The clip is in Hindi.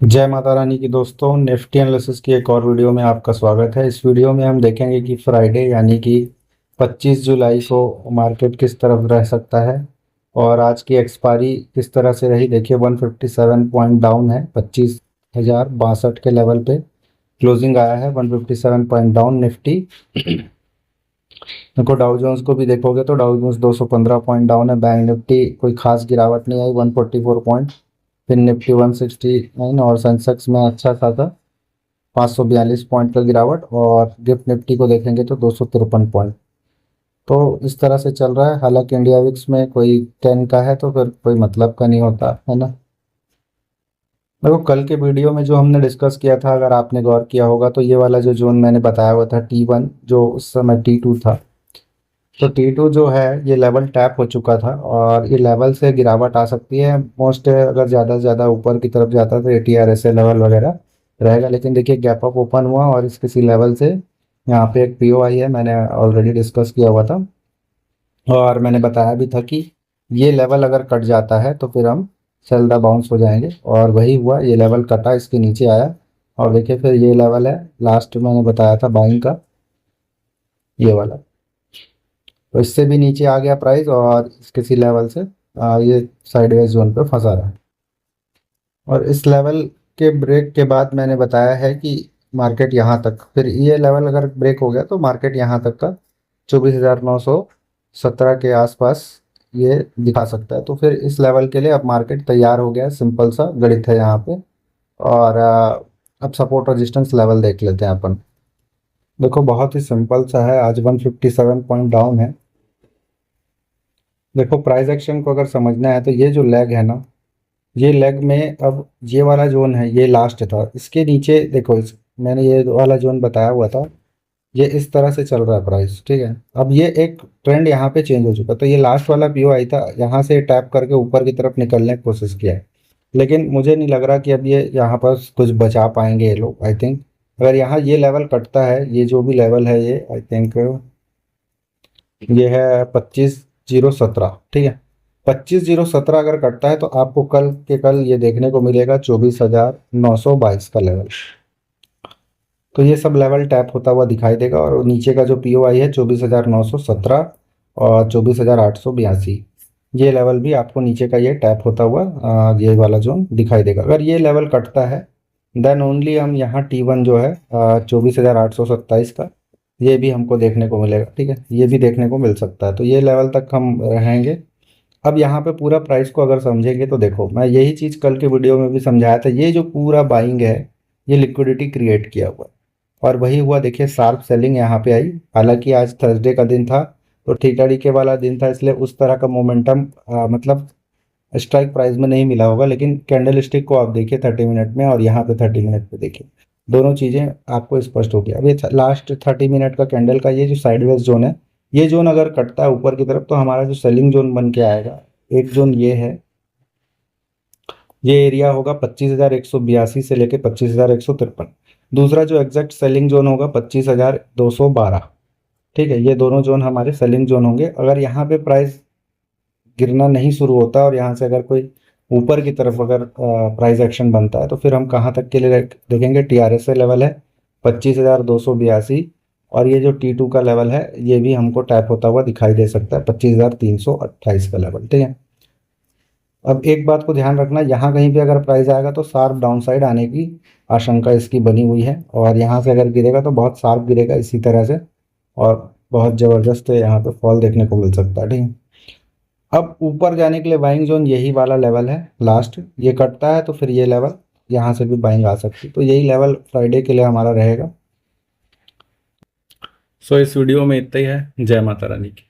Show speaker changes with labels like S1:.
S1: जय माता रानी की दोस्तों, निफ्टी एनालिसिस की एक और वीडियो में आपका स्वागत है। इस वीडियो में हम देखेंगे कि फ्राइडे यानी कि 25 जुलाई को मार्केट किस तरफ रह सकता है और आज की एक्सपायरी किस तरह से रही। देखिए 157 पॉइंट डाउन है, 25,062 के लेवल पे क्लोजिंग आया है। 157 पॉइंट डाउन निफ्टी। देखो डाउ जोन्स को भी देखोगे तो डाउ जोन्स 215 पॉइंट डाउन है। बैंक निफ्टी कोई खास गिरावट नहीं आई, 144 पॉइंट। फिर निफ्टी 169 और सेंसेक्स में अच्छा खासा 542 पॉइंट का गिरावट। और गिफ्ट निफ्टी को देखेंगे तो 253 पॉइंट। तो इस तरह से चल रहा है। हालांकि इंडिया विक्स में कोई 10 का है तो फिर कोई मतलब का नहीं होता है ना। देखो कल के वीडियो में जो हमने डिस्कस किया था, अगर आपने गौर किया होगा तो ये वाला जो जोन मैंने बताया हुआ था T1, जो उस समय T2 था। तो T2 जो है ये लेवल टैप हो चुका था और ये लेवल से गिरावट आ सकती है। मोस्ट अगर ज़्यादा से ज़्यादा ऊपर की तरफ जाता तो ATRSA लेवल वगैरह रहेगा। लेकिन देखिए गैप अप ओपन हुआ और इस किसी लेवल से यहाँ पे एक POI है, मैंने ऑलरेडी डिस्कस किया हुआ था और मैंने बताया भी था कि ये लेवल अगर कट जाता है तो फिर हम सेल द बाउंस हो जाएंगे। और वही हुआ, ये लेवल कटा, इसके नीचे आया और देखिए फिर ये लेवल है लास्ट मैंने बताया था बाइंग का, ये वाला। तो इससे भी नीचे आ गया प्राइस और किसी लेवल से ये साइडवेज जोन पे फंसा रहा है। और इस लेवल के ब्रेक के बाद मैंने बताया है कि मार्केट यहाँ तक, फिर ये लेवल अगर ब्रेक हो गया तो मार्केट यहाँ तक का 24,917 के आसपास ये दिखा सकता है। तो फिर इस लेवल के लिए अब मार्केट तैयार हो गया है। सिंपल सा गणित है यहाँ पे। और अब सपोर्ट रेजिस्टेंस लेवल देख लेते हैं अपन। देखो बहुत ही सिंपल सा है, आज 157 पॉइंट डाउन है। देखो प्राइस एक्शन को अगर समझना है तो ये जो लेग है ना, ये लेग में अब ये वाला जोन है, ये लास्ट था। इसके नीचे देखो मैंने ये वाला जोन बताया हुआ था, ये इस तरह से चल रहा है प्राइस, ठीक है। अब ये एक ट्रेंड यहाँ पे चेंज हो चुका, तो ये लास्ट वाला POI था, यहाँ से टैप करके ऊपर की तरफ निकलने की कोशिश किया है। लेकिन मुझे नहीं लग रहा कि अब ये यहाँ पर कुछ बचा पाएंगे ये लोग। आई थिंक अगर यहाँ ये लेवल कटता है, ये जो भी लेवल है ये आई थिंक ये है 25,017, ठीक है। 25,017 अगर कटता है तो आपको कल के कल ये देखने को मिलेगा 24,922 का लेवल। तो ये सब लेवल टैप होता हुआ दिखाई देगा और नीचे का जो POI है 24,917 और 24,882, ये लेवल भी आपको नीचे का ये टैप होता हुआ ये वाला जोन दिखाई देगा। अगर ये लेवल कटता है देन ओनली हम यहाँ T1 जो है 24,827 का, ये भी हमको देखने को मिलेगा, ठीक है। ये भी देखने को मिल सकता है, तो ये लेवल तक हम रहेंगे। अब यहाँ पे पूरा प्राइस को अगर समझेंगे तो देखो मैं यही चीज़ कल के वीडियो में भी समझाया था, ये जो पूरा बाइंग है ये लिक्विडिटी क्रिएट किया हुआ है। और वही हुआ, देखिए शार्प सेलिंग यहाँ पे आई। हालांकि आज थर्सडे का दिन था तो ठीका वाला दिन था, इसलिए उस तरह का मोमेंटम मतलब स्ट्राइक प्राइस में नहीं मिला होगा। लेकिन कैंडल स्टिक को आप देखिए 30 मिनट में और यहाँ पे 30 मिनट पे देखिए, दोनों चीज़ें आपको स्पष्ट हो गया। अब ये लास्ट 30 मिनट का कैंडल का ये जो साइडवेज जोन है, ये जोन अगर कटता है ऊपर की तरफ तो हमारा जो सेलिंग जोन बन के आएगा, एक जोन ये है, ये एरिया होगा 25,182 से लेके 25,153। दूसरा जो एग्जैक्ट सेलिंग जोन होगा 25,212, ठीक है। ये दोनों जोन हमारे सेलिंग जोन होंगे। अगर यहाँ पे प्राइस गिरना नहीं शुरू होता और यहाँ से अगर कोई ऊपर की तरफ अगर प्राइस एक्शन बनता है तो फिर हम कहाँ तक के लिए देखेंगे। TRSA लेवल है 25,282 और ये जो T2 का लेवल है ये भी हमको टैप होता हुआ दिखाई दे सकता है, 25,328 का लेवल, ठीक है। अब एक बात को ध्यान रखना, यहाँ कहीं पे अगर प्राइस आएगा तो शार्प डाउनसाइड आने की आशंका इसकी बनी हुई है और यहाँ से अगर गिरेगा तो बहुत शार्प गिरेगा इसी तरह से और बहुत ज़बरदस्त यहाँ पे फॉल देखने को मिल सकता है, ठीक है। अब ऊपर जाने के लिए बाइंग जोन यही वाला लेवल है लास्ट, ये कटता है तो फिर ये लेवल यहाँ से भी बाइंग आ सकती है। तो यही लेवल फ्राइडे के लिए हमारा रहेगा। सो इस वीडियो में इतना ही है। जय माता रानी की।